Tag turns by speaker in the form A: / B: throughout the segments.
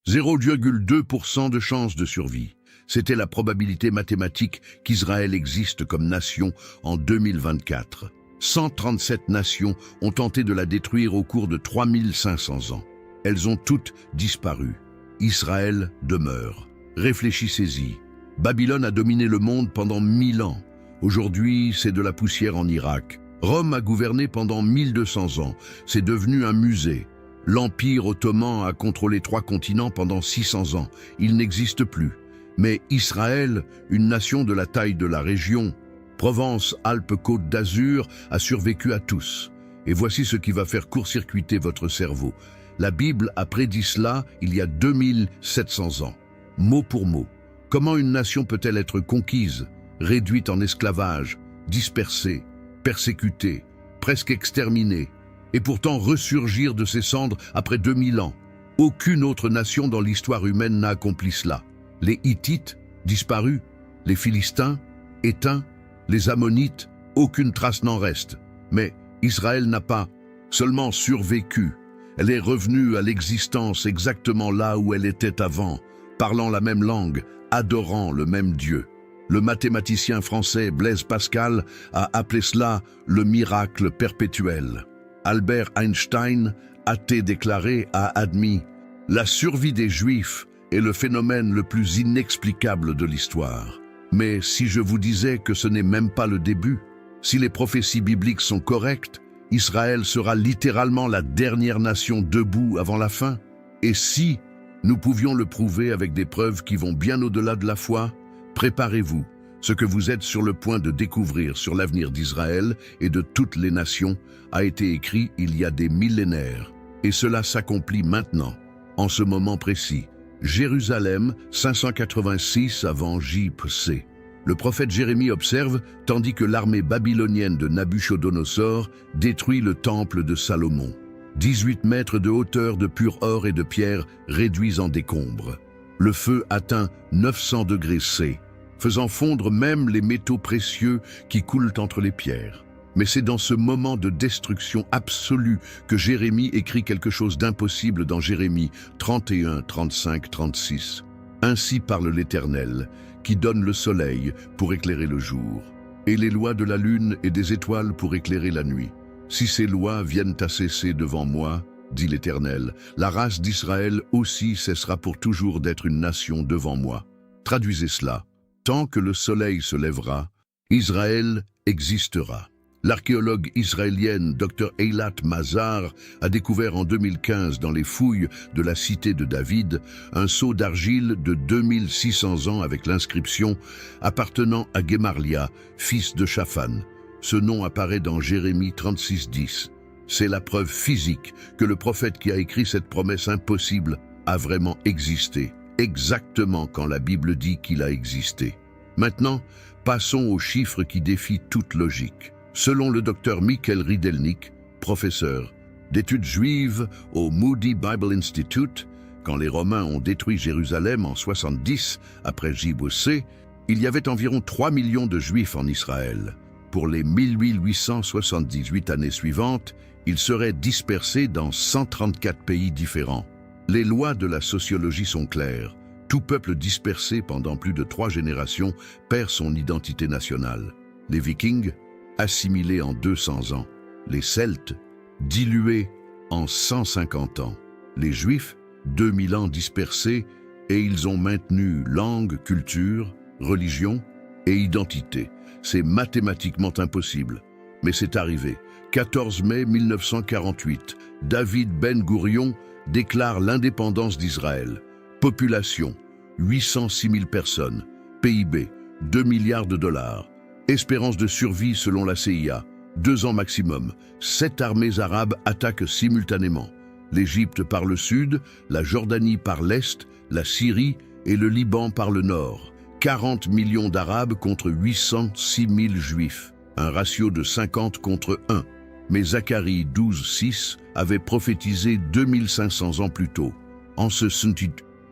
A: 0,2% de chance de survie. C'était la probabilité mathématique qu'Israël existe comme nation en 2024. 137 nations ont tenté de la détruire au cours de 3500 ans. Elles ont toutes disparu. Israël demeure. Réfléchissez-y. Babylone a dominé le monde pendant 1000 ans. Aujourd'hui, c'est de la poussière en Irak. Rome a gouverné pendant 1200 ans. C'est devenu un musée. L'Empire ottoman a contrôlé 3 continents pendant 600 ans. Il n'existe plus. Mais Israël, une nation de la taille de la région, Provence, Alpes, Côte d'Azur, a survécu à tous. Et voici ce qui va faire court-circuiter votre cerveau. La Bible a prédit cela il y a 2700 ans. Mot pour mot. Comment une nation peut-elle être conquise, réduite en esclavage, dispersée, persécutée, presque exterminée, et pourtant ressurgir de ses cendres après 2000 ans? Aucune autre nation dans l'histoire humaine n'a accompli cela. Les Hittites, disparus, les Philistins, éteints, les Ammonites, aucune trace n'en reste. Mais Israël n'a pas seulement survécu, elle est revenue à l'existence exactement là où elle était avant, parlant la même langue, adorant le même Dieu. Le mathématicien français Blaise Pascal a appelé cela le miracle perpétuel. Albert Einstein, athée déclaré, a admis « La survie des Juifs est le phénomène le plus inexplicable de l'histoire. » Mais si je vous disais que ce n'est même pas le début, si les prophéties bibliques sont correctes, Israël sera littéralement la dernière nation debout avant la fin. Et si nous pouvions le prouver avec des preuves qui vont bien au-delà de la foi, préparez-vous. Ce que vous êtes sur le point de découvrir sur l'avenir d'Israël et de toutes les nations a été écrit il y a des millénaires. Et cela s'accomplit maintenant, en ce moment précis. Jérusalem, 586 avant J.P.C. Le prophète Jérémie observe, tandis que l'armée babylonienne de Nabuchodonosor détruit le temple de Salomon. 18 mètres de hauteur de pur or et de pierre réduits en décombres. Le feu atteint 900 degrés C, faisant fondre même les métaux précieux qui coulent entre les pierres. Mais c'est dans ce moment de destruction absolue que Jérémie écrit quelque chose d'impossible dans Jérémie 31, 35, 36. Ainsi parle l'Éternel, qui donne le soleil pour éclairer le jour, et les lois de la lune et des étoiles pour éclairer la nuit. Si ces lois viennent à cesser devant moi, dit l'Éternel, la race d'Israël aussi cessera pour toujours d'être une nation devant moi. Traduisez cela. Tant que le soleil se lèvera, Israël existera. L'archéologue israélienne Dr. Eilat Mazar a découvert en 2015 dans les fouilles de la cité de David un sceau d'argile de 2600 ans avec l'inscription appartenant à Gemarlia, fils de Shaphan. Ce nom apparaît dans Jérémie 36:10. C'est la preuve physique que le prophète qui a écrit cette promesse impossible a vraiment existé, exactement quand la Bible dit qu'il a existé. Maintenant, passons aux chiffres qui défient toute logique. Selon le docteur Michael Rydelnik, professeur d'études juives au Moody Bible Institute, quand les Romains ont détruit Jérusalem en 70 après J.B.C., il y avait environ 3 millions de Juifs en Israël. Pour les 1878 années suivantes, ils seraient dispersés dans 134 pays différents. Les lois de la sociologie sont claires. Tout peuple dispersé pendant plus de 3 générations perd son identité nationale. Les Vikings, assimilés en 200 ans. Les Celtes, dilués en 150 ans. Les Juifs, 2000 ans dispersés, et ils ont maintenu langue, culture, religion et identité. C'est mathématiquement impossible, mais c'est arrivé. 14 mai 1948, David Ben-Gourion déclare l'indépendance d'Israël. Population, 806 000 personnes. PIB, 2 milliards de dollars. Espérance de survie selon la CIA, 2 ans maximum. 7 armées arabes attaquent simultanément. L'Égypte par le sud, la Jordanie par l'est, la Syrie et le Liban par le nord. 40 millions d'Arabes contre 806 000 Juifs. Un ratio de 50 contre 1. Mais Zacharie 12:6 avait prophétisé 2500 ans plus tôt. En ce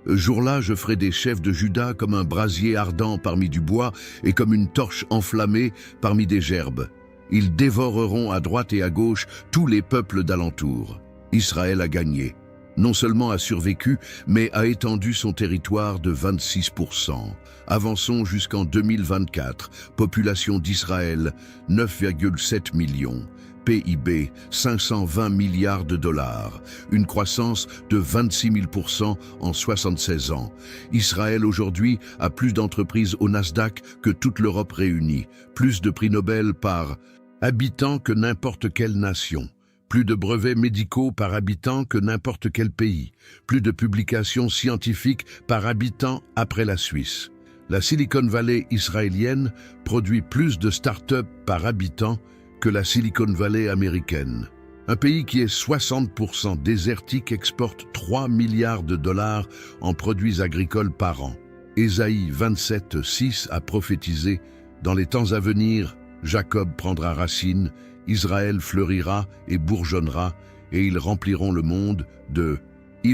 A: jour-là, je ferai des chefs de Juda comme un brasier ardent parmi du bois et comme une torche enflammée parmi des gerbes. Ils dévoreront à droite et à gauche tous les peuples d'alentour. Israël a gagné. non seulement a survécu, mais a étendu son territoire de 26%. Avançons jusqu'en 2024. Population d'Israël, 9,7 millions. PIB, 520 milliards de dollars. Une croissance de 26 000% en 76 ans. Israël aujourd'hui a plus d'entreprises au Nasdaq que toute l'Europe réunie. Plus de prix Nobel par habitant que n'importe quelle nation. Plus de brevets médicaux par habitant que n'importe quel pays. Plus de publications scientifiques par habitant après la Suisse. La Silicon Valley israélienne produit plus de start-up par habitant que la Silicon Valley américaine. Un pays qui est 60% désertique exporte 3 milliards de dollars en produits agricoles par an. Ésaïe 27:6 a prophétisé « Dans les temps à venir, Jacob prendra racine, Israël fleurira et bourgeonnera, et ils rempliront le monde de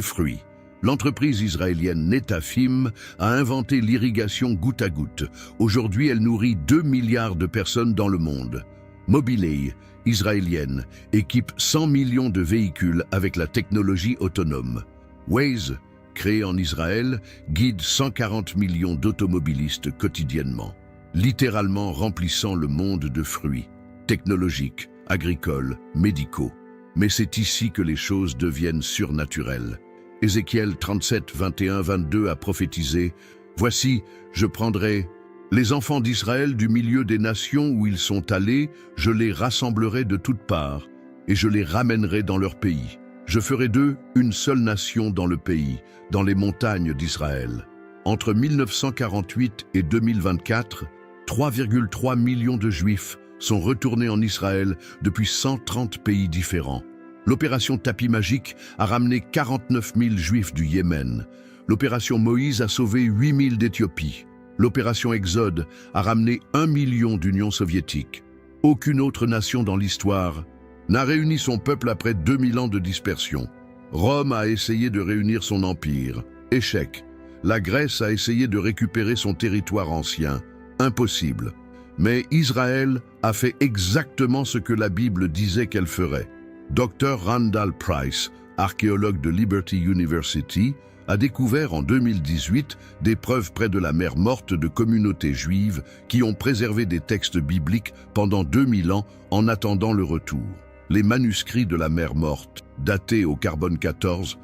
A: fruits. » L'entreprise israélienne Netafim a inventé l'irrigation goutte à goutte. Aujourd'hui, elle nourrit 2 milliards de personnes dans le monde. Mobileye, israélienne, équipe 100 millions de véhicules avec la technologie autonome. Waze, créé en Israël, guide 140 millions d'automobilistes quotidiennement, littéralement remplissant le monde de fruits, technologiques, agricoles, médicaux. Mais c'est ici que les choses deviennent surnaturelles. Ézéchiel 37, 21, 22 a prophétisé « Voici, je prendrai les enfants d'Israël du milieu des nations où ils sont allés, je les rassemblerai de toutes parts, et je les ramènerai dans leur pays. Je ferai d'eux une seule nation dans le pays, dans les montagnes d'Israël. » Entre 1948 et 2024, 3,3 millions de Juifs sont retournés en Israël depuis 130 pays différents. L'opération Tapis Magique a ramené 49 000 Juifs du Yémen. L'opération Moïse a sauvé 8 000 d'Éthiopie. L'opération Exode a ramené 1 million d'Union soviétique. Aucune autre nation dans l'histoire n'a réuni son peuple après 2000 ans de dispersion. Rome a essayé de réunir son empire. Échec. La Grèce a essayé de récupérer son territoire ancien. Impossible. Mais Israël a fait exactement ce que la Bible disait qu'elle ferait. Dr. Randall Price, archéologue de Liberty University, a découvert en 2018 des preuves près de la mer Morte de communautés juives qui ont préservé des textes bibliques pendant 2000 ans en attendant le retour. Les manuscrits de la mer Morte, datés au carbone 14,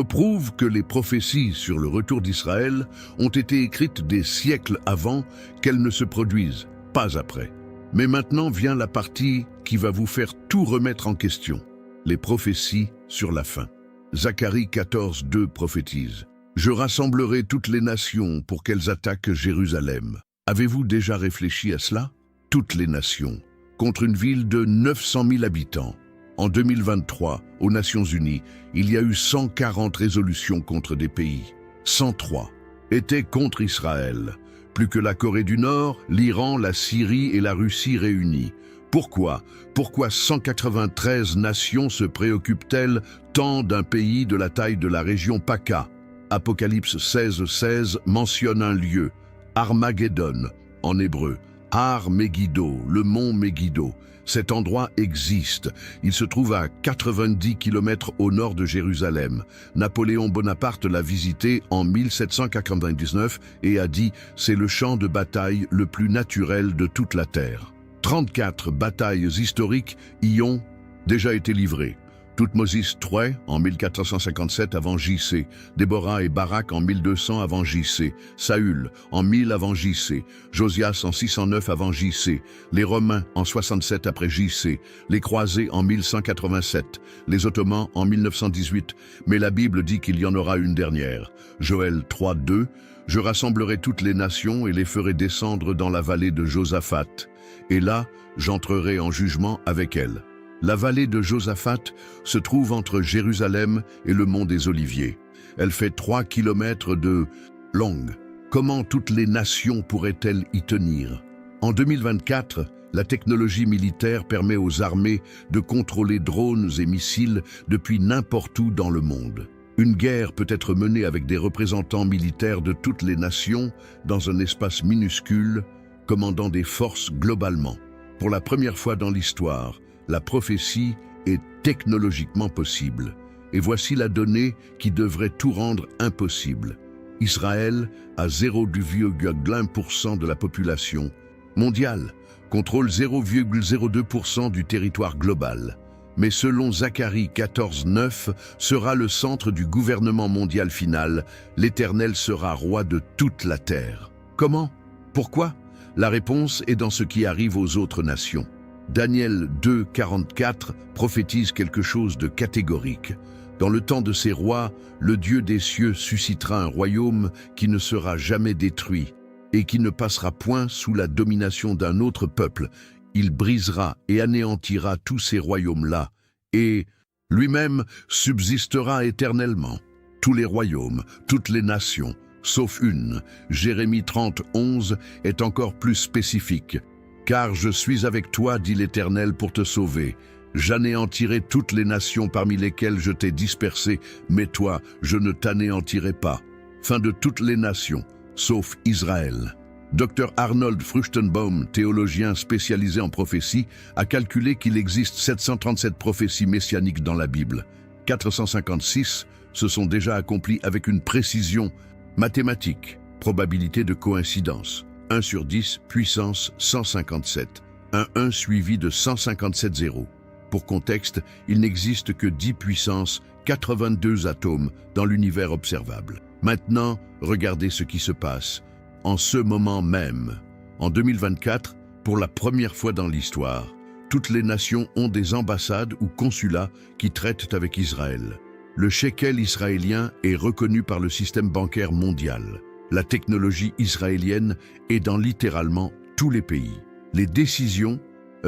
A: prouvent que les prophéties sur le retour d'Israël ont été écrites des siècles avant qu'elles ne se produisent, pas après. Mais maintenant vient la partie qui va vous faire tout remettre en question. Les prophéties sur la fin. Zacharie 14, 2 prophétise « Je rassemblerai toutes les nations pour qu'elles attaquent Jérusalem. » Avez-vous déjà réfléchi à cela? Toutes les nations, contre une ville de 900 000 habitants. En 2023, aux Nations Unies, il y a eu 140 résolutions contre des pays. 103 étaient contre Israël. Plus que la Corée du Nord, l'Iran, la Syrie et la Russie réunies. Pourquoi 193 nations se préoccupent-elles tant d'un pays de la taille de la région PACA? Apocalypse 16, 16 mentionne un lieu, Armageddon, en hébreu, Har Megiddo, le mont Megiddo. Cet endroit existe. Il se trouve à 90 km au nord de Jérusalem. Napoléon Bonaparte l'a visité en 1799 et a dit « C'est le champ de bataille le plus naturel de toute la terre ». 34 batailles historiques y ont déjà été livrées. Toutmosis III en 1457 avant J.C., Déborah et Barak en 1200 avant J.C., Saül en 1000 avant J.C., Josias en 609 avant J.C., les Romains en 67 après J.C., les Croisés en 1187, les Ottomans en 1918, mais la Bible dit qu'il y en aura une dernière. Joël 3, 2, « Je rassemblerai toutes les nations et les ferai descendre dans la vallée de Josaphat, et là, j'entrerai en jugement avec elles. » La vallée de Josaphat se trouve entre Jérusalem et le mont des Oliviers. Elle fait 3 kilomètres de longue. Comment toutes les nations pourraient-elles y tenir? En 2024, la technologie militaire permet aux armées de contrôler drones et missiles depuis n'importe où dans le monde. Une guerre peut être menée avec des représentants militaires de toutes les nations dans un espace minuscule, commandant des forces globalement. Pour la première fois dans l'histoire, la prophétie est technologiquement possible. Et voici la donnée qui devrait tout rendre impossible. Israël a 0,1% de la population mondiale, contrôle 0,02% du territoire global. Mais selon Zacharie 14:9, sera le centre du gouvernement mondial final, l'Éternel sera roi de toute la terre. Comment? Pourquoi? La réponse est dans ce qui arrive aux autres nations. Daniel 2:44 prophétise quelque chose de catégorique. Dans le temps de ces rois, le Dieu des cieux suscitera un royaume qui ne sera jamais détruit et qui ne passera point sous la domination d'un autre peuple. Il brisera et anéantira tous ces royaumes-là, et lui-même subsistera éternellement. Tous les royaumes, toutes les nations, sauf une, Jérémie 30:11, est encore plus spécifique. « Car je suis avec toi, dit l'Éternel, pour te sauver. J'anéantirai toutes les nations parmi lesquelles je t'ai dispersé, mais toi, je ne t'anéantirai pas. Fin de toutes les nations, sauf Israël. » Dr Arnold Fruchtenbaum, théologien spécialisé en prophétie, a calculé qu'il existe 737 prophéties messianiques dans la Bible. 456 se sont déjà accomplies avec une précision mathématique, probabilité de coïncidence. 1 sur 10, puissance 157. Un 1 suivi de 157 zéros. Pour contexte, il n'existe que 10 puissances, 82 atomes dans l'univers observable. Maintenant, regardez ce qui se passe. En ce moment même, en 2024, pour la première fois dans l'histoire, toutes les nations ont des ambassades ou consulats qui traitent avec Israël. Le shekel israélien est reconnu par le système bancaire mondial. La technologie israélienne est dans littéralement tous les pays. Les décisions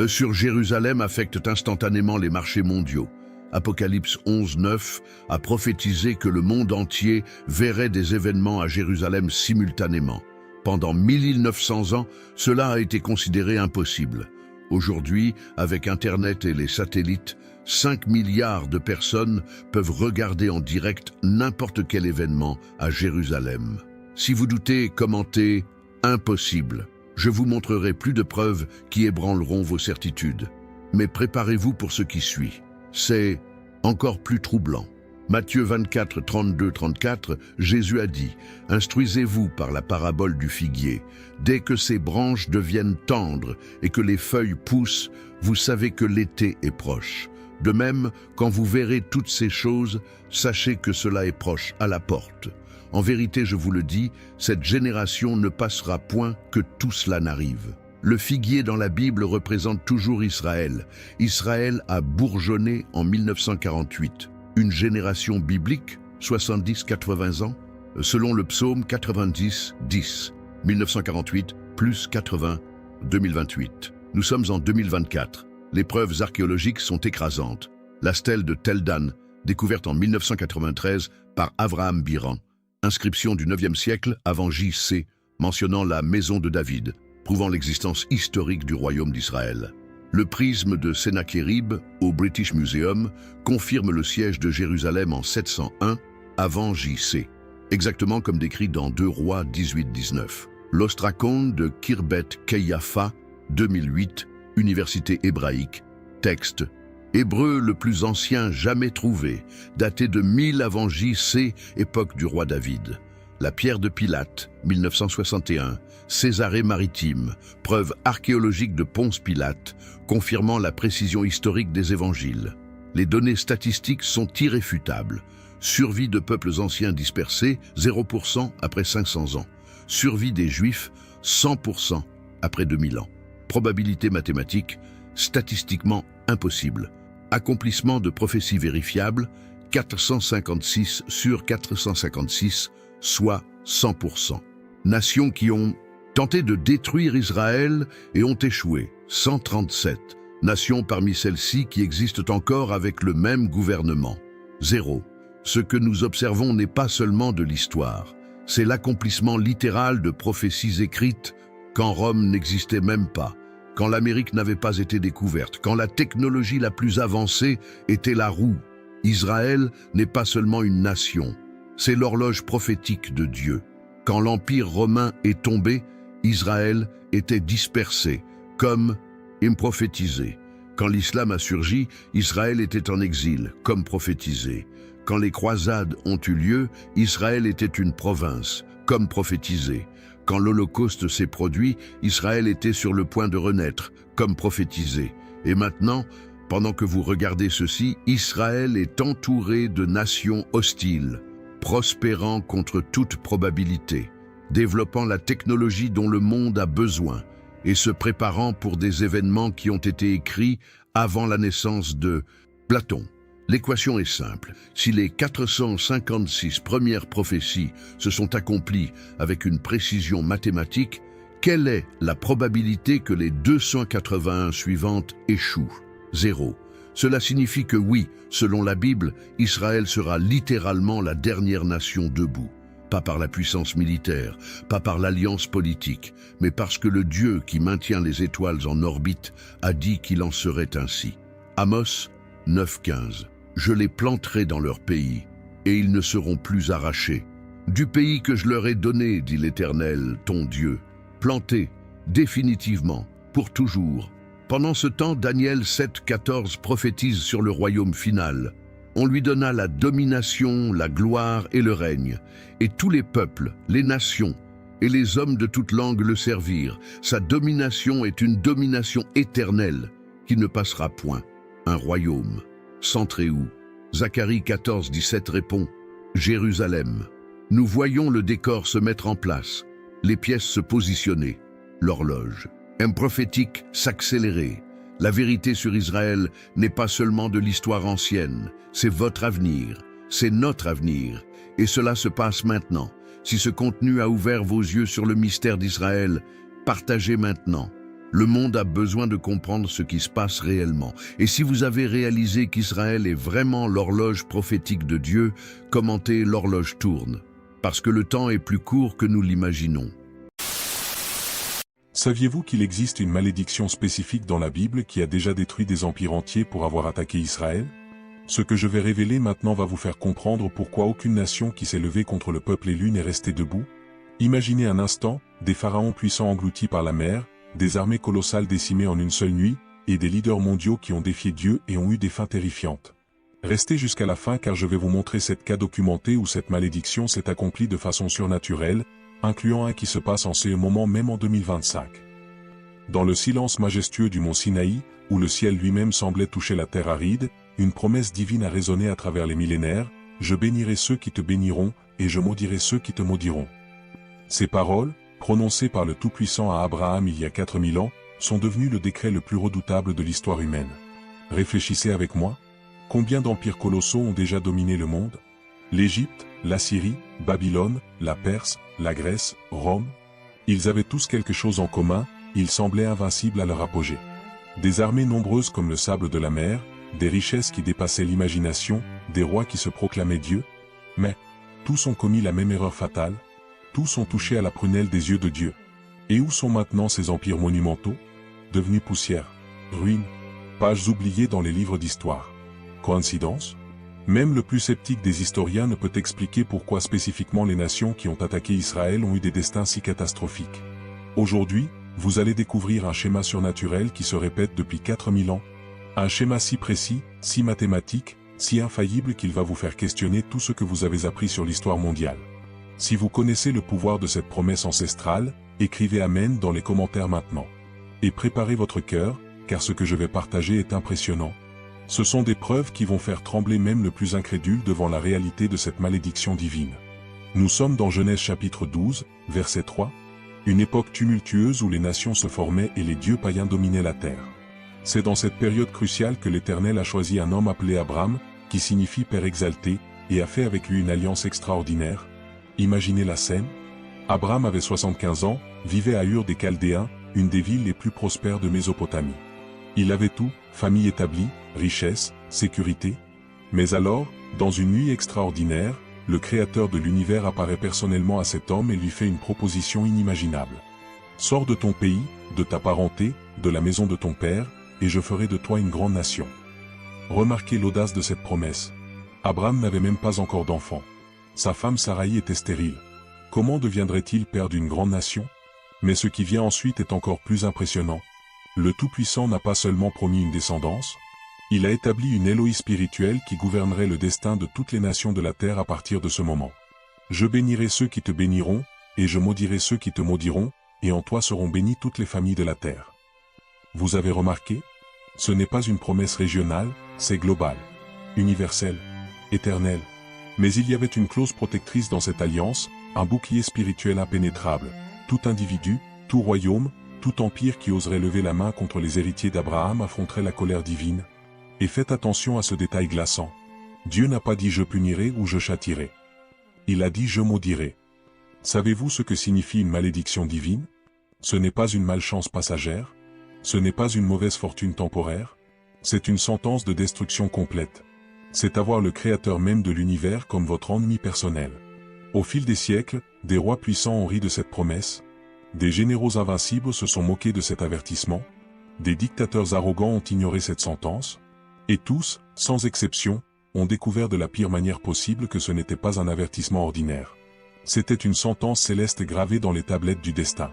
A: sur Jérusalem affectent instantanément les marchés mondiaux. Apocalypse 11:9 a prophétisé que le monde entier verrait des événements à Jérusalem simultanément. Pendant 1900 ans, cela a été considéré impossible. Aujourd'hui, avec Internet et les satellites, 5 milliards de personnes peuvent regarder en direct n'importe quel événement à Jérusalem. Si vous doutez, commentez « impossible ». Je vous montrerai plus de preuves qui ébranleront vos certitudes. Mais préparez-vous pour ce qui suit. C'est encore plus troublant. Matthieu 24, 32-34, Jésus a dit « Instruisez-vous par la parabole du figuier. Dès que ses branches deviennent tendres et que les feuilles poussent, vous savez que l'été est proche. De même, quand vous verrez toutes ces choses, sachez que cela est proche à la porte. En vérité, je vous le dis, cette génération ne passera point que tout cela n'arrive. » Le figuier dans la Bible représente toujours Israël. Israël a bourgeonné en 1948. Une génération biblique, 70-80 ans, selon le psaume 90-10. 1948 plus 80, 2028. Nous sommes en 2024. Les preuves archéologiques sont écrasantes. La stèle de Tel Dan, découverte en 1993 par Avraham Biran. Inscription du 9e siècle avant J.C., mentionnant la maison de David, prouvant l'existence historique du royaume d'Israël. Le prisme de Sennachérib au British Museum confirme le siège de Jérusalem en 701 avant J.C., exactement comme décrit dans 2 Rois 18-19. L'ostracon de Khirbet Keyapha, 2008, Université hébraïque, texte hébreu le plus ancien jamais trouvé, daté de 1000 avant J.C., époque du roi David. La pierre de Pilate, 1961, Césarée maritime, preuve archéologique de Ponce Pilate, confirmant la précision historique des évangiles. Les données statistiques sont irréfutables. Survie de peuples anciens dispersés, 0% après 500 ans. Survie des Juifs, 100% après 2000 ans. Probabilité mathématique, statistiquement impossible. Accomplissement de prophéties vérifiables, 456 sur 456, soit 100%. Nations qui ont tenté de détruire Israël et ont échoué, 137. Nations parmi celles-ci qui existent encore avec le même gouvernement, 0. Ce que nous observons n'est pas seulement de l'histoire, c'est l'accomplissement littéral de prophéties écrites quand Rome n'existait même pas, quand l'Amérique n'avait pas été découverte, quand la technologie la plus avancée était la roue. Israël n'est pas seulement une nation, c'est l'horloge prophétique de Dieu. Quand l'Empire romain est tombé, Israël était dispersé, comme prophétisé. Quand l'islam a surgi, Israël était en exil, comme prophétisé. Quand les croisades ont eu lieu, Israël était une province, comme prophétisé. Quand l'Holocauste s'est produit, Israël était sur le point de renaître, comme prophétisé. Et maintenant, pendant que vous regardez ceci, Israël est entouré de nations hostiles, prospérant contre toute probabilité, développant la technologie dont le monde a besoin et se préparant pour des événements qui ont été écrits avant la naissance de Platon. L'équation est simple. Si les 456 premières prophéties se sont accomplies avec une précision mathématique, quelle est la probabilité que les 281 suivantes échouent? 0. Cela signifie que oui, selon la Bible, Israël sera littéralement la dernière nation debout. Pas par la puissance militaire, pas par l'alliance politique, mais parce que le Dieu qui maintient les étoiles en orbite a dit qu'il en serait ainsi. Amos 9,15. Je les planterai dans leur pays, et ils ne seront plus arrachés. Du pays que je leur ai donné, dit l'Éternel, ton Dieu, plantés, définitivement, pour toujours. Pendant ce temps, Daniel 7,14 prophétise sur le royaume final. On lui donna la domination, la gloire et le règne, et tous les peuples, les nations, et les hommes de toute langue le servirent. Sa domination est une domination éternelle, qui ne passera point. Un royaume. Centré où? Zacharie 14,17 répond « Jérusalem ». Nous voyons le décor se mettre en place, les pièces se positionner, l'horloge. Un prophétique s'accélérer. La vérité sur Israël n'est pas seulement de l'histoire ancienne, c'est votre avenir, c'est notre avenir. Et cela se passe maintenant. Si ce contenu a ouvert vos yeux sur le mystère d'Israël, partagez maintenant. Le monde a besoin de comprendre ce qui se passe réellement. Et si vous avez réalisé qu'Israël est vraiment l'horloge prophétique de Dieu, commentez « L'horloge tourne », parce que le temps est plus court que nous l'imaginons.
B: Saviez-vous qu'il existe une malédiction spécifique dans la Bible qui a déjà détruit des empires entiers pour avoir attaqué Israël? Ce que je vais révéler maintenant va vous faire comprendre pourquoi aucune nation qui s'est levée contre le peuple élu n'est restée debout. Imaginez un instant, des pharaons puissants engloutis par la mer, des armées colossales décimées en une seule nuit, et des leaders mondiaux qui ont défié Dieu et ont eu des fins terrifiantes. Restez jusqu'à la fin car je vais vous montrer 7 cas documentés où cette malédiction s'est accomplie de façon surnaturelle, incluant un qui se passe en ce moment même en 2025. Dans le silence majestueux du mont Sinaï, où le ciel lui-même semblait toucher la terre aride, une promesse divine a résonné à travers les millénaires, « Je bénirai ceux qui te béniront, et je maudirai ceux qui te maudiront ». Ces paroles, prononcées par le Tout-Puissant à Abraham il y a 4000 ans, sont devenues le décret le plus redoutable de l'histoire humaine. Réfléchissez avec moi. Combien d'empires colossaux ont déjà dominé le monde? L'Égypte, la Syrie, Babylone, la Perse, la Grèce, Rome. Ils avaient tous quelque chose en commun, ils semblaient invincibles à leur apogée. Des armées nombreuses comme le sable de la mer, des richesses qui dépassaient l'imagination, des rois qui se proclamaient Dieu. Mais, tous ont commis la même erreur fatale, tous ont touché à la prunelle des yeux de Dieu. Et où sont maintenant ces empires monumentaux? Devenus poussière, ruines, pages oubliées dans les livres d'histoire. Coïncidence? Même le plus sceptique des historiens ne peut expliquer pourquoi spécifiquement les nations qui ont attaqué Israël ont eu des destins si catastrophiques. Aujourd'hui, vous allez découvrir un schéma surnaturel qui se répète depuis 4000 ans. Un schéma si précis, si mathématique, si infaillible qu'il va vous faire questionner tout ce que vous avez appris sur l'histoire mondiale. Si vous connaissez le pouvoir de cette promesse ancestrale, écrivez Amen dans les commentaires maintenant. Et préparez votre cœur, car ce que je vais partager est impressionnant. Ce sont des preuves qui vont faire trembler même le plus incrédule devant la réalité de cette malédiction divine. Nous sommes dans Genèse chapitre 12, verset 3, une époque tumultueuse où les nations se formaient et les dieux païens dominaient la terre. C'est dans cette période cruciale que l'Éternel a choisi un homme appelé Abraham, qui signifie Père exalté, et a fait avec lui une alliance extraordinaire. Imaginez la scène. Abraham avait 75 ans, vivait à Ur des Chaldéens, une des villes les plus prospères de Mésopotamie. Il avait tout, famille établie, richesse, sécurité. Mais alors, dans une nuit extraordinaire, le Créateur de l'univers apparaît personnellement à cet homme et lui fait une proposition inimaginable. Sors de ton pays, de ta parenté, de la maison de ton père, et je ferai de toi une grande nation. Remarquez l'audace de cette promesse. Abraham n'avait même pas encore d'enfant. Sa femme Saraï était stérile. Comment deviendrait-il père d'une grande nation? Mais ce qui vient ensuite est encore plus impressionnant. Le Tout-Puissant n'a pas seulement promis une descendance, Il a établi une Éloi spirituelle qui gouvernerait le destin de toutes les nations de la terre à partir de ce moment. Je bénirai ceux qui te béniront, et je maudirai ceux qui te maudiront, et en toi seront bénies toutes les familles de la terre. Vous avez remarqué? Ce n'est pas une promesse régionale, c'est global, universel, éternel. Mais il y avait une clause protectrice dans cette alliance, un bouclier spirituel impénétrable. Tout individu, tout royaume, tout empire qui oserait lever la main contre les héritiers d'Abraham affronterait la colère divine. Et faites attention à ce détail glaçant. Dieu n'a pas dit je punirai ou je châtierai. Il a dit je maudirai. Savez-vous ce que signifie une malédiction divine? Ce n'est pas une malchance passagère. Ce n'est pas une mauvaise fortune temporaire. C'est une sentence de destruction complète. C'est avoir le Créateur même de l'univers comme votre ennemi personnel. Au fil des siècles, des rois puissants ont ri de cette promesse. Des généraux invincibles se sont moqués de cet avertissement. Des dictateurs arrogants ont ignoré cette sentence. Et tous, sans exception, ont découvert de la pire manière possible que ce n'était pas un avertissement ordinaire. C'était une sentence céleste gravée dans les tablettes du destin.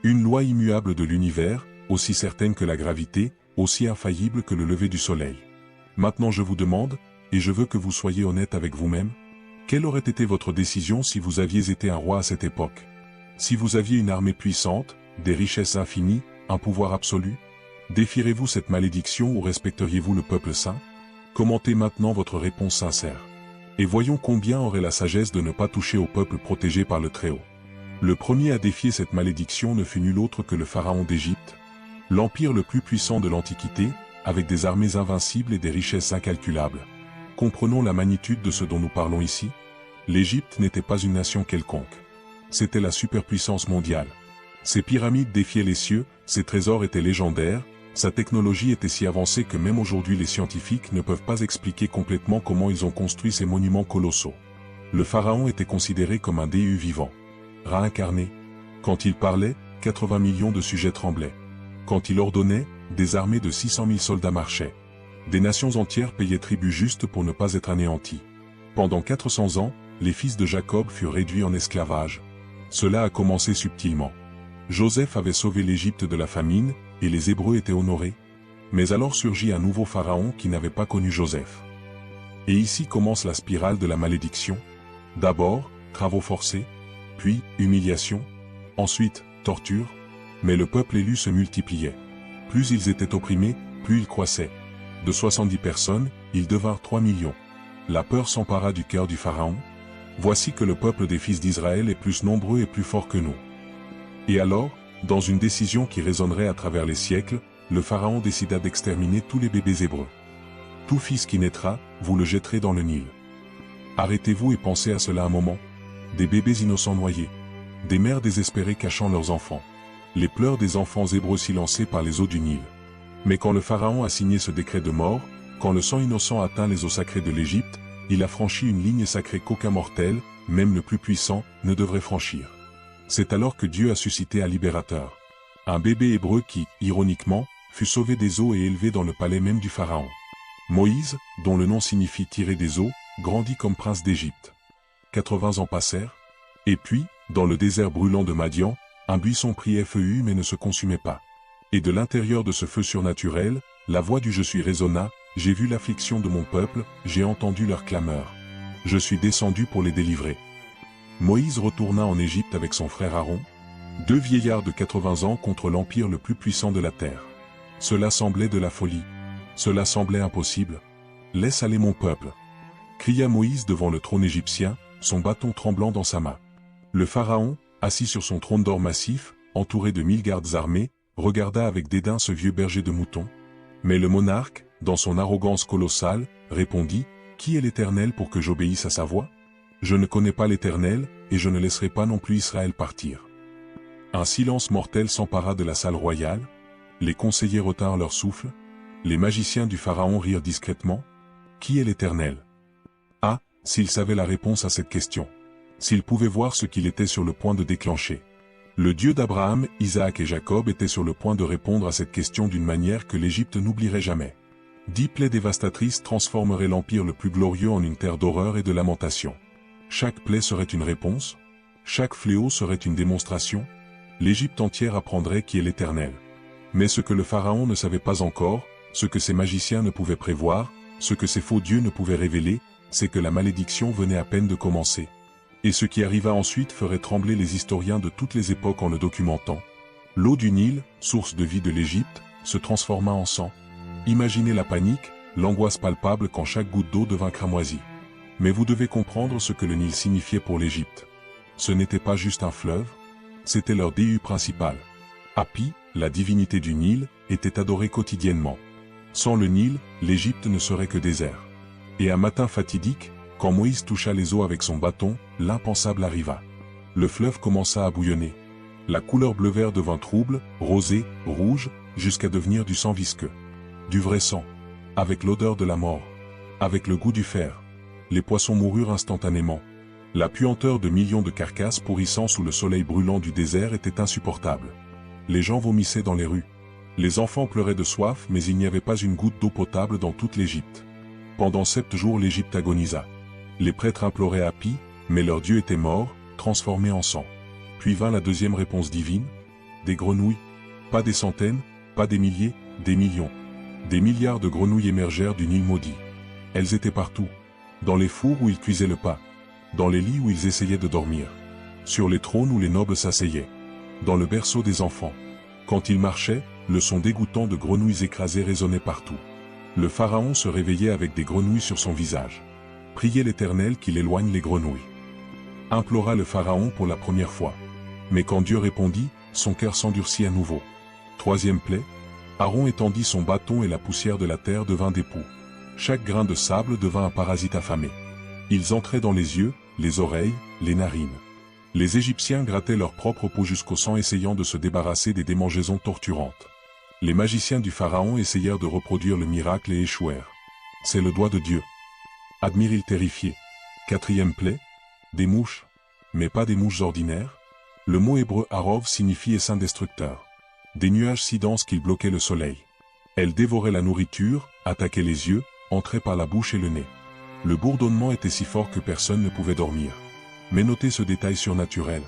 B: Une loi immuable de l'univers, aussi certaine que la gravité, aussi infaillible que le lever du soleil. Maintenant je vous demande, et je veux que vous soyez honnête avec vous-même, quelle aurait été votre décision si vous aviez été un roi à cette époque? Si vous aviez une armée puissante, des richesses infinies, un pouvoir absolu? Défierez-vous cette malédiction ou respecteriez-vous le peuple saint? Commentez maintenant votre réponse sincère. Et voyons combien aurait la sagesse de ne pas toucher au peuple protégé par le Très-Haut. Le premier à défier cette malédiction ne fut nul autre que le pharaon d'Égypte, l'empire le plus puissant de l'Antiquité, avec des armées invincibles et des richesses incalculables. Comprenons la magnitude de ce dont nous parlons ici. L'Égypte n'était pas une nation quelconque. C'était la superpuissance mondiale. Ses pyramides défiaient les cieux, ses trésors étaient légendaires, sa technologie était si avancée que même aujourd'hui les scientifiques ne peuvent pas expliquer complètement comment ils ont construit ces monuments colossaux. Le pharaon était considéré comme un déu vivant. Rat incarné. Quand il parlait, 80 millions de sujets tremblaient. Quand il ordonnait, des armées de 600 000 soldats marchaient. Des nations entières payaient tribut juste pour ne pas être anéanties. Pendant 400 ans, les fils de Jacob furent réduits en esclavage. Cela a commencé subtilement. Joseph avait sauvé l'Égypte de la famine, et les Hébreux étaient honorés. Mais alors surgit un nouveau pharaon qui n'avait pas connu Joseph. Et ici commence la spirale de la malédiction. D'abord, travaux forcés, puis humiliation, ensuite torture, mais le peuple élu se multipliait. Plus ils étaient opprimés, plus ils croissaient. De 70 personnes, ils devinrent 3 millions. La peur s'empara du cœur du pharaon. Voici que le peuple des fils d'Israël est plus nombreux et plus fort que nous. Et alors, dans une décision qui résonnerait à travers les siècles, le pharaon décida d'exterminer tous les bébés hébreux. Tout fils qui naîtra, vous le jetterez dans le Nil. Arrêtez-vous et pensez à cela un moment. Des bébés innocents noyés. Des mères désespérées cachant leurs enfants. Les pleurs des enfants hébreux silencés par les eaux du Nil. Mais quand le pharaon a signé ce décret de mort, quand le sang innocent atteint les eaux sacrées de l'Égypte, il a franchi une ligne sacrée qu'aucun mortel, même le plus puissant, ne devrait franchir. C'est alors que Dieu a suscité un libérateur. Un bébé hébreu qui, ironiquement, fut sauvé des eaux et élevé dans le palais même du pharaon. Moïse, dont le nom signifie tirer des eaux, grandit comme prince d'Égypte. 80 ans passèrent, et puis, dans le désert brûlant de Madian, un buisson prit feu mais ne se consumait pas. Et de l'intérieur de ce feu surnaturel, la voix du Je suis résonna, j'ai vu l'affliction de mon peuple, j'ai entendu leur clameur. Je suis descendu pour les délivrer. Moïse retourna en Égypte avec son frère Aaron, 2 vieillards de 80 ans contre l'empire le plus puissant de la terre. Cela semblait de la folie. Cela semblait impossible. Laisse aller mon peuple. Cria Moïse devant le trône égyptien, son bâton tremblant dans sa main. Le pharaon, assis sur son trône d'or massif, entouré de 1000 gardes armés, regarda avec dédain ce vieux berger de moutons. Mais le monarque, dans son arrogance colossale, répondit, « Qui est l'Éternel pour que j'obéisse à sa voix? Je ne connais pas l'Éternel, et je ne laisserai pas non plus Israël partir. » Un silence mortel s'empara de la salle royale. Les conseillers retinrent leur souffle. Les magiciens du pharaon rirent discrètement. Qui est l'Éternel? Ah, s'ils savaient la réponse à cette question. S'ils pouvaient voir ce qu'il était sur le point de déclencher. Le Dieu d'Abraham, Isaac et Jacob était sur le point de répondre à cette question d'une manière que l'Égypte n'oublierait jamais. 10 plaies dévastatrices transformeraient l'empire le plus glorieux en une terre d'horreur et de lamentation. Chaque plaie serait une réponse. Chaque fléau serait une démonstration. L'Égypte entière apprendrait qui est l'Éternel. Mais ce que le pharaon ne savait pas encore, Ce que ces magiciens ne pouvaient prévoir, ce que ces faux dieux ne pouvaient révéler, c'est que la malédiction venait à peine de commencer. Et ce qui arriva ensuite ferait trembler les historiens de toutes les époques en le documentant. L'eau du Nil, source de vie de l'Égypte, se transforma en sang. Imaginez la panique, l'angoisse palpable quand chaque goutte d'eau devint cramoisie. Mais vous devez comprendre ce que le Nil signifiait pour l'Égypte. Ce n'était pas juste un fleuve, c'était leur déesse principale. Hapi, la divinité du Nil, était adorée quotidiennement. Sans le Nil, l'Égypte ne serait que désert. Et un matin fatidique, quand Moïse toucha les eaux avec son bâton, l'impensable arriva. Le fleuve commença à bouillonner. La couleur bleu-vert devint trouble, rosé, rouge, jusqu'à devenir du sang visqueux. Du vrai sang. Avec l'odeur de la mort. Avec le goût du fer. Les poissons moururent instantanément. La puanteur de millions de carcasses pourrissant sous le soleil brûlant du désert était insupportable. Les gens vomissaient dans les rues. Les enfants pleuraient de soif, mais il n'y avait pas une goutte d'eau potable dans toute l'Égypte. Pendant 7 jours l'Égypte agonisa. Les prêtres imploraient Hapi, mais leur Dieu était mort, transformé en sang. Puis vint la deuxième réponse divine. Des grenouilles. Pas des centaines, pas des milliers, des millions. Des milliards de grenouilles émergèrent du Nil maudit. Elles étaient partout. Dans les fours où ils cuisaient le pain. Dans les lits où ils essayaient de dormir. Sur les trônes où les nobles s'asseyaient. Dans le berceau des enfants. Quand ils marchaient, le son dégoûtant de grenouilles écrasées résonnait partout. Le pharaon se réveillait avec des grenouilles sur son visage. Priait l'Éternel qu'il éloigne les grenouilles. Implora le pharaon pour la première fois. Mais quand Dieu répondit, son cœur s'endurcit à nouveau. Troisième plaie. Aaron étendit son bâton et la poussière de la terre devint des poux. Chaque grain de sable devint un parasite affamé. Ils entraient dans les yeux, les oreilles, les narines. Les Égyptiens grattaient leur propre peau jusqu'au sang essayant de se débarrasser des démangeaisons torturantes. Les magiciens du pharaon essayèrent de reproduire le miracle et échouèrent. C'est le doigt de Dieu. Admire-il terrifié. Quatrième plaie. Des mouches. Mais pas des mouches ordinaires. Le mot hébreu harov signifie essaim destructeur. Des nuages si denses qu'ils bloquaient le soleil. Elles dévoraient la nourriture, attaquaient les yeux, entraient par la bouche et le nez. Le bourdonnement était si fort que personne ne pouvait dormir. Mais notez ce détail surnaturel.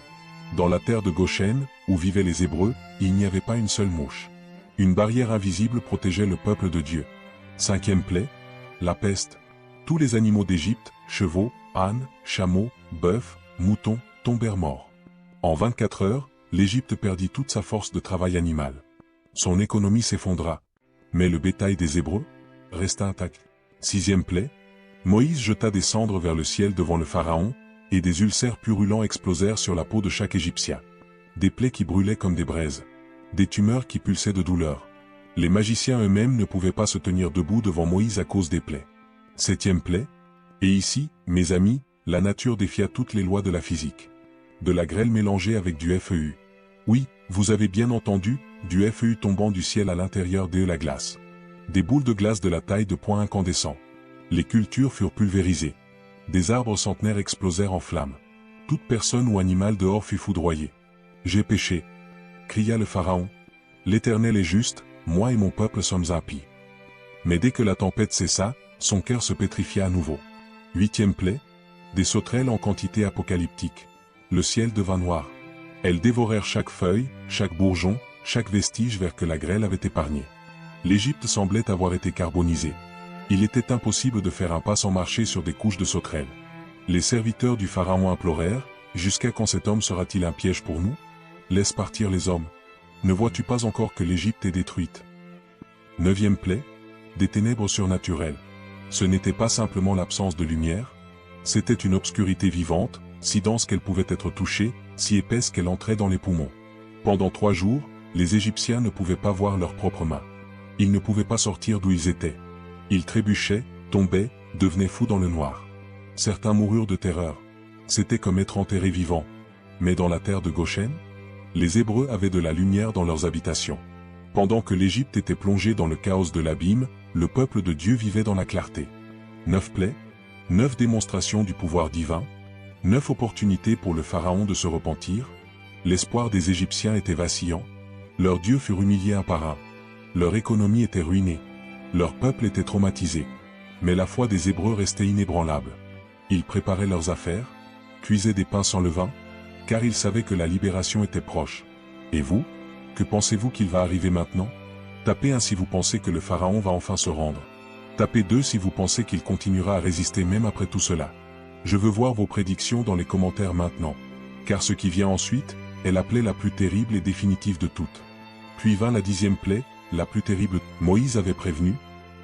B: Dans la terre de Goshen, où vivaient les Hébreux, il n'y avait pas une seule mouche. Une barrière invisible protégeait le peuple de Dieu. Cinquième plaie. La peste. Tous les animaux d'Égypte, chevaux, ânes, chameaux, bœufs, moutons, tombèrent morts. En 24 heures, l'Égypte perdit toute sa force de travail animal. Son économie s'effondra. Mais le bétail des Hébreux resta intact. Sixième plaie. Moïse jeta des cendres vers le ciel devant le pharaon, et des ulcères purulents explosèrent sur la peau de chaque Égyptien. Des plaies qui brûlaient comme des braises. Des tumeurs qui pulsaient de douleur. Les magiciens eux-mêmes ne pouvaient pas se tenir debout devant Moïse à cause des plaies. Septième plaie. Et ici, mes amis, la nature défia toutes les lois de la physique. De la grêle mélangée avec du FEU. Oui, vous avez bien entendu, du FEU tombant du ciel à l'intérieur de la glace. Des boules de glace de la taille de poings incandescents. Les cultures furent pulvérisées. Des arbres centenaires explosèrent en flammes. Toute personne ou animal dehors fut foudroyé. « J'ai péché », cria le pharaon. « L'Éternel est juste, moi et mon peuple sommes impies. » Mais dès que la tempête cessa, son cœur se pétrifia à nouveau. Huitième plaie. Des sauterelles en quantité apocalyptique. Le ciel devint noir. Elles dévorèrent chaque feuille, chaque bourgeon, chaque vestige vers que la grêle avait épargné. L'Égypte semblait avoir été carbonisée. Il était impossible de faire un pas sans marcher sur des couches de sauterelles. Les serviteurs du pharaon implorèrent, « Jusqu'à quand cet homme sera-t-il un piège pour nous? Laisse partir les hommes. Ne vois-tu pas encore que l'Égypte est détruite ?» Neuvième plaie. Des ténèbres surnaturelles. Ce n'était pas simplement l'absence de lumière, c'était une obscurité vivante, si dense qu'elle pouvait être touchée, si épaisse qu'elle entrait dans les poumons. Pendant 3 jours, les Égyptiens ne pouvaient pas voir leurs propres mains. Ils ne pouvaient pas sortir d'où ils étaient. Ils trébuchaient, tombaient, devenaient fous dans le noir. Certains moururent de terreur. C'était comme être enterrés vivants. Mais dans la terre de Goshen, les Hébreux avaient de la lumière dans leurs habitations. Pendant que l'Égypte était plongée dans le chaos de l'abîme, le peuple de Dieu vivait dans la clarté. 9 plaies, 9 démonstrations du pouvoir divin, 9 opportunités pour le pharaon de se repentir. L'espoir des Égyptiens était vacillant. Leurs dieux furent humiliés un par un. Leur économie était ruinée. Leur peuple était traumatisé. Mais la foi des Hébreux restait inébranlable. Ils préparaient leurs affaires, cuisaient des pains sans levain, car ils savaient que la libération était proche. Et vous, que pensez-vous qu'il va arriver maintenant? Tapez 1 si vous pensez que le Pharaon va enfin se rendre. Tapez 2 si vous pensez qu'il continuera à résister même après tout cela. Je veux voir vos prédictions dans les commentaires maintenant. Car ce qui vient ensuite est la plaie la plus terrible et définitive de toutes. Puis vint la 10e plaie, la plus terrible. Moïse avait prévenu.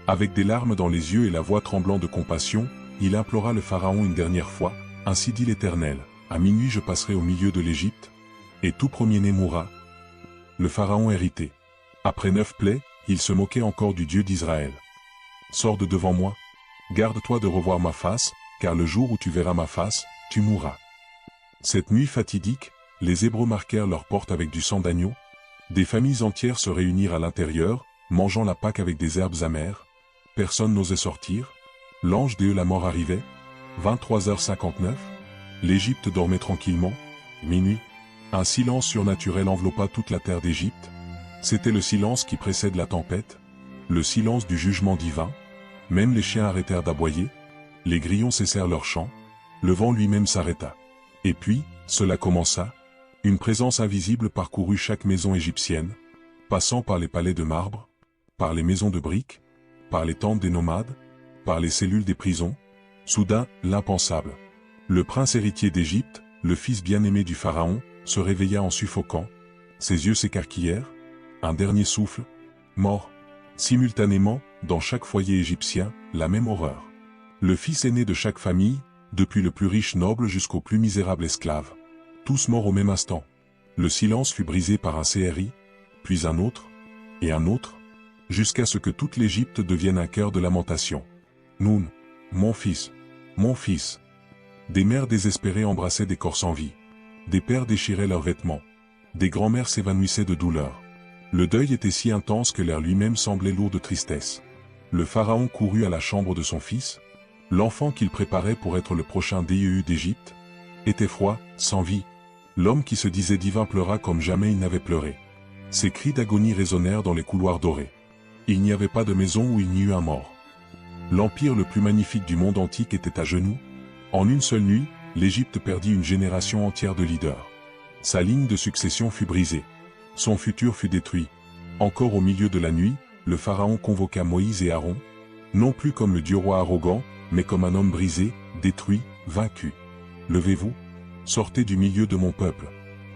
B: Avec des larmes dans les yeux et la voix tremblant de compassion, il implora le Pharaon une dernière fois. Ainsi dit l'Éternel, à minuit je passerai au milieu de l'Égypte, et tout premier-né mourra. Le Pharaon hérité. Après 9 plaies, il se moquait encore du Dieu d'Israël. Sors de devant moi. Garde-toi de revoir ma face, car le jour où tu verras ma face, tu mourras. Cette nuit fatidique, les Hébreux marquèrent leurs portes avec du sang d'agneau. Des familles entières se réunirent à l'intérieur, mangeant la Pâque avec des herbes amères. Personne n'osait sortir. L'ange de la mort arrivait. 23h59. L'Égypte dormait tranquillement. Minuit. Un silence surnaturel enveloppa toute la terre d'Égypte. C'était le silence qui précède la tempête. Le silence du jugement divin. Même les chiens arrêtèrent d'aboyer. Les grillons cessèrent leur chant. Le vent lui-même s'arrêta. Et puis, cela commença. Une présence invisible parcourut chaque maison égyptienne, passant par les palais de marbre, par les maisons de briques, par les tentes des nomades, par les cellules des prisons. Soudain, l'impensable. Le prince héritier d'Égypte, le fils bien-aimé du Pharaon, se réveilla en suffoquant. Ses yeux s'écarquillèrent. Un dernier souffle. Mort. Simultanément, dans chaque foyer égyptien, la même horreur. Le fils aîné de chaque famille, depuis le plus riche noble jusqu'au plus misérable esclave. Tous morts au même instant. Le silence fut brisé par un CRI, puis un autre, et un autre, jusqu'à ce que toute l'Égypte devienne un cœur de lamentation. Noun, mon fils, mon fils. Des mères désespérées embrassaient des corps sans vie. Des pères déchiraient leurs vêtements. Des grands-mères s'évanouissaient de douleur. Le deuil était si intense que l'air lui-même semblait lourd de tristesse. Le Pharaon courut à la chambre de son fils. L'enfant qu'il préparait pour être le prochain DEU d'Égypte était froid, sans vie. L'homme qui se disait divin pleura comme jamais il n'avait pleuré. Ses cris d'agonie résonnèrent dans les couloirs dorés. Il n'y avait pas de maison où il n'y eut un mort. L'empire le plus magnifique du monde antique était à genoux. En une seule nuit, l'Égypte perdit une génération entière de leaders. Sa ligne de succession fut brisée. Son futur fut détruit. Encore au milieu de la nuit, le Pharaon convoqua Moïse et Aaron, non plus comme le dieu-roi arrogant, mais comme un homme brisé, détruit, vaincu. Levez-vous, sortez du milieu de mon peuple.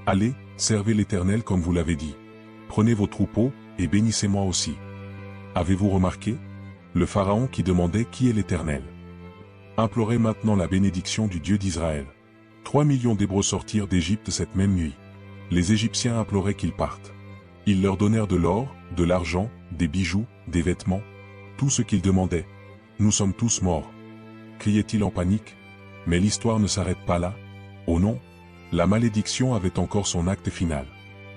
B: Allez, servez l'Éternel comme vous l'avez dit. Prenez vos troupeaux, et bénissez-moi aussi. Avez-vous remarqué? Le Pharaon qui demandait qui est l'Éternel. Implorait maintenant la bénédiction du Dieu d'Israël. 3 millions d'Hébreux sortirent d'Égypte cette même nuit. Les Égyptiens imploraient qu'ils partent. Ils leur donnèrent de l'or, de l'argent, des bijoux, des vêtements, tout ce qu'ils demandaient. Nous sommes tous morts. Criait-il en panique. Mais l'histoire ne s'arrête pas là. Oh non, la malédiction avait encore son acte final.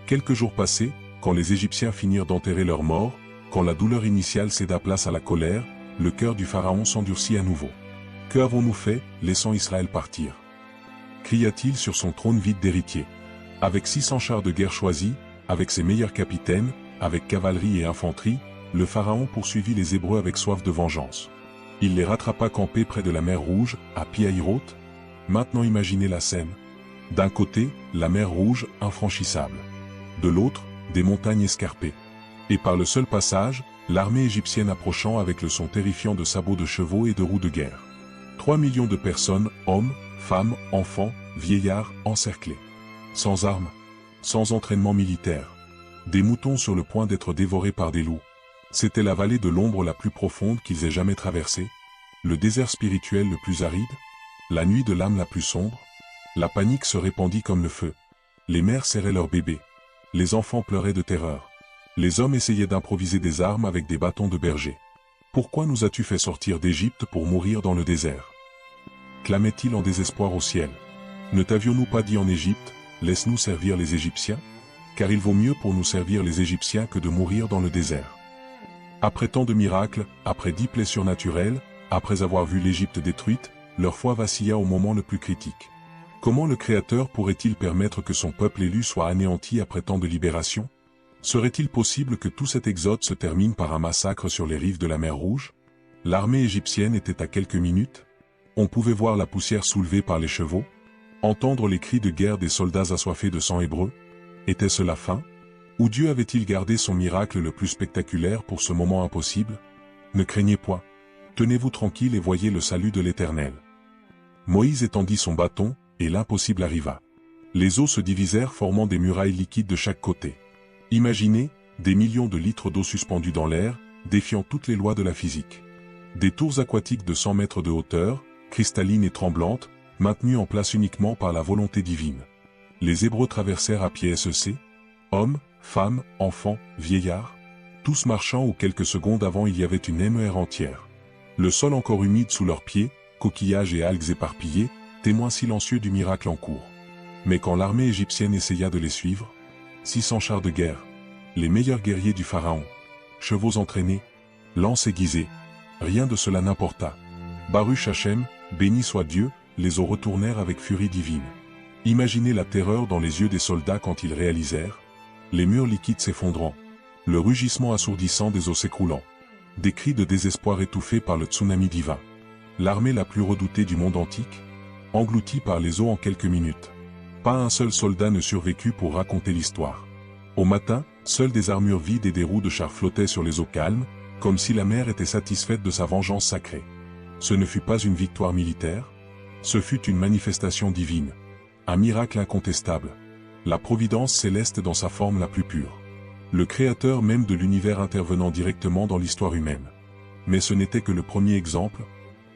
B: Quelques jours passés, quand les Égyptiens finirent d'enterrer leurs morts, quand la douleur initiale céda place à la colère, le cœur du Pharaon s'endurcit à nouveau. Que avons-nous fait, laissant Israël partir? Cria-t-il sur son trône vide d'héritier. Avec 600 chars de guerre choisis, avec ses meilleurs capitaines, avec cavalerie et infanterie, le Pharaon poursuivit les Hébreux avec soif de vengeance. Il les rattrapa campés près de la mer Rouge, à Pi-Hahiroth. Maintenant imaginez la scène. D'un côté, la mer Rouge, infranchissable. De l'autre, des montagnes escarpées. Et par le seul passage, l'armée égyptienne approchant avec le son terrifiant de sabots de chevaux et de roues de guerre. 3 millions de personnes, hommes, femmes, enfants, vieillards, encerclés. Sans armes, sans entraînement militaire. Des moutons sur le point d'être dévorés par des loups. C'était la vallée de l'ombre la plus profonde qu'ils aient jamais traversée, le désert spirituel le plus aride, la nuit de l'âme la plus sombre. La panique se répandit comme le feu. Les mères serraient leurs bébés. Les enfants pleuraient de terreur. Les hommes essayaient d'improviser des armes avec des bâtons de berger. Pourquoi nous as-tu fait sortir d'Égypte pour mourir dans le désert? Clamait-il en désespoir au ciel. Ne t'avions-nous pas dit en Égypte, laisse-nous servir les Égyptiens? Car il vaut mieux pour nous servir les Égyptiens que de mourir dans le désert. Après tant de miracles, après 10 plaies surnaturelles, après avoir vu l'Égypte détruite, leur foi vacilla au moment le plus critique. Comment le Créateur pourrait-il permettre que son peuple élu soit anéanti après tant de libération? Serait-il possible que tout cet exode se termine par un massacre sur les rives de la mer Rouge? L'armée égyptienne était à quelques minutes. On pouvait voir la poussière soulevée par les chevaux, entendre les cris de guerre des soldats assoiffés de sang hébreu. Était-ce la fin? Ou Dieu avait-il gardé son miracle le plus spectaculaire pour ce moment impossible? Ne craignez point. Tenez-vous tranquille et voyez le salut de l'Éternel. Moïse étendit son bâton, et l'impossible arriva. Les eaux se divisèrent formant des murailles liquides de chaque côté. Imaginez, des millions de litres d'eau suspendus dans l'air, défiant toutes les lois de la physique. Des tours aquatiques de 100 mètres de hauteur, cristallines et tremblantes, maintenues en place uniquement par la volonté divine. Les Hébreux traversèrent à pied SEC, hommes, femmes, enfants, vieillards, tous marchant où quelques secondes avant il y avait une mer entière. Le sol encore humide sous leurs pieds, coquillages et algues éparpillées, témoin silencieux du miracle en cours. Mais quand l'armée égyptienne essaya de les suivre, 600 chars de guerre, les meilleurs guerriers du pharaon, chevaux entraînés, lances aiguisées, rien de cela n'importa. Baruch Hachem, béni soit Dieu, les eaux retournèrent avec furie divine. Imaginez la terreur dans les yeux des soldats quand ils réalisèrent les murs liquides s'effondrant, le rugissement assourdissant des eaux s'écroulant, des cris de désespoir étouffés par le tsunami divin. L'armée la plus redoutée du monde antique, engloutie par les eaux en quelques minutes. Pas un seul soldat ne survécut pour raconter l'histoire. Au matin, seules des armures vides et des roues de chars flottaient sur les eaux calmes, comme si la mer était satisfaite de sa vengeance sacrée. Ce ne fut pas une victoire militaire, ce fut une manifestation divine, un miracle incontestable, la providence céleste dans sa forme la plus pure. Le créateur même de l'univers intervenant directement dans l'histoire humaine. Mais ce n'était que le premier exemple.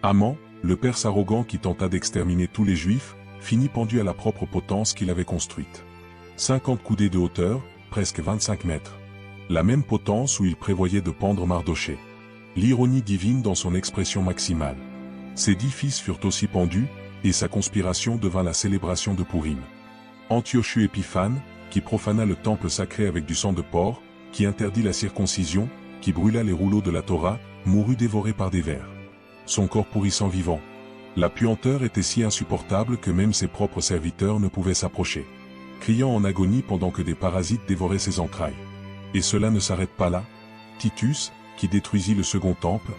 B: Haman, le Perse arrogant qui tenta d'exterminer tous les Juifs, finit pendu à la propre potence qu'il avait construite. 50 coudées de hauteur, presque 25 mètres. La même potence où il prévoyait de pendre Mardochée. L'ironie divine dans son expression maximale. Ses 10 fils furent aussi pendus, et sa conspiration devint la célébration de Pourim. Antiochus Épiphane, qui profana le temple sacré avec du sang de porc, qui interdit la circoncision, qui brûla les rouleaux de la Torah, mourut dévoré par des vers. Son corps pourrissant vivant. La puanteur était si insupportable que même ses propres serviteurs ne pouvaient s'approcher, criant en agonie pendant que des parasites dévoraient ses entrailles. Et cela ne s'arrête pas là. Titus, qui détruisit le second temple,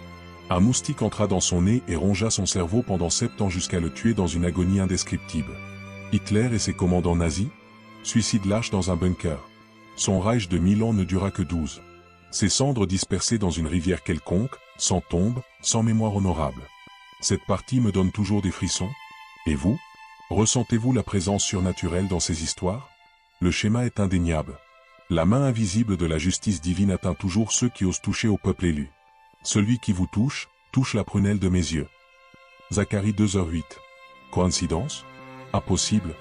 B: un moustique entra dans son nez et rongea son cerveau pendant 7 ans jusqu'à le tuer dans une agonie indescriptible. Hitler et ses commandants nazis, suicide lâche dans un bunker. Son Reich de 1000 ans ne dura que 12. Ses cendres dispersées dans une rivière quelconque, sans tombe, sans mémoire honorable. Cette partie me donne toujours des frissons. Et vous? Ressentez-vous la présence surnaturelle dans ces histoires? Le schéma est indéniable. La main invisible de la justice divine atteint toujours ceux qui osent toucher au peuple élu. Celui qui vous touche, touche la prunelle de mes yeux. Zacharie 2h08. Coïncidence? Impossible?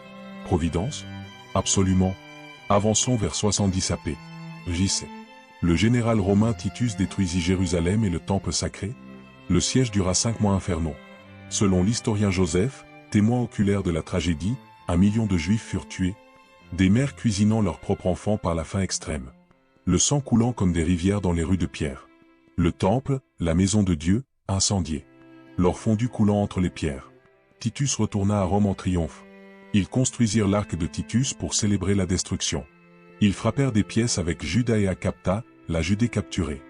B: Providence? Absolument. Avançons vers 70 AP. JC. Le général romain Titus détruisit Jérusalem et le temple sacré. Le siège dura 5 mois infernaux. Selon l'historien Joseph, témoin oculaire de la tragédie, 1 million de Juifs furent tués. Des mères cuisinant leurs propres enfants par la faim extrême. Le sang coulant comme des rivières dans les rues de pierre. Le temple, la maison de Dieu, incendié. L'or fondu coulant entre les pierres. Titus retourna à Rome en triomphe. Ils construisirent l'arc de Titus pour célébrer la destruction. Ils frappèrent des pièces avec Juda et Acapta, la Judée capturée.